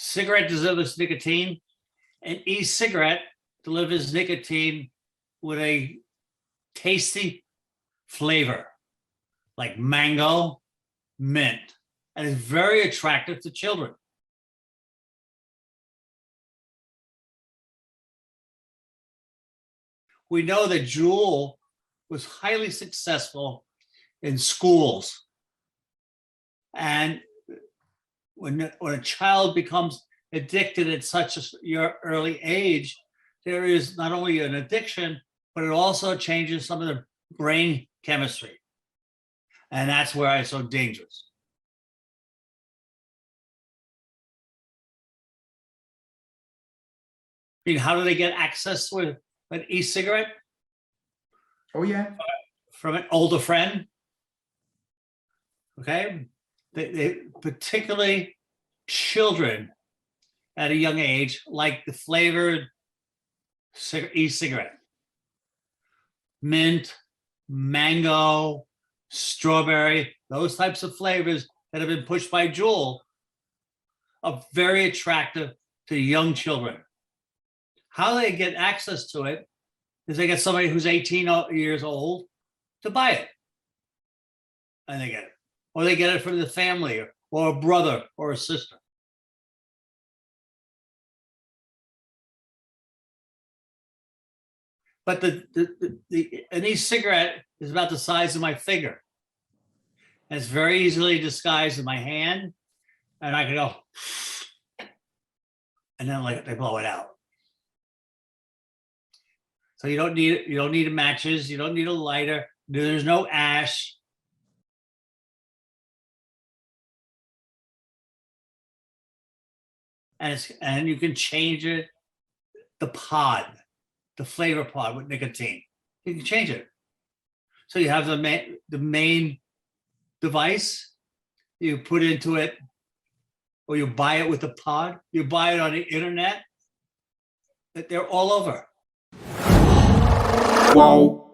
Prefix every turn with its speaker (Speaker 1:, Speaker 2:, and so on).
Speaker 1: cigarette delivers nicotine, and e-cigarette delivers nicotine with a tasty flavor like mango, mint, and is very attractive to children. We know that Juul was highly successful in schools. And when a child becomes addicted at such a early age, there is not only an addiction, but it also changes some of the brain chemistry. And that's why it's so dangerous. I mean, how do they get access to an e-cigarette?
Speaker 2: Oh, yeah.
Speaker 1: From an older friend. Okay. They particularly children at a young age like the flavored e-cigarette. Mint, mango, strawberry, those types of flavors that have been pushed by Juul are very attractive to young children. How they get access to it is they get somebody who's 18 years old to buy it. And they get it. Or they get it from the family or a brother or a sister. But an e-cigarette is about the size of my finger. And it's very easily disguised in my hand. And I can go, and then like they blow it out. So you don't need matches, you don't need a lighter, there's no ash. And you can change it, the pod, the flavor pod with nicotine. You can change it. So you have the main device, you put into it, or you buy it with the pod, you buy it on the internet, they're all over.
Speaker 2: Wow.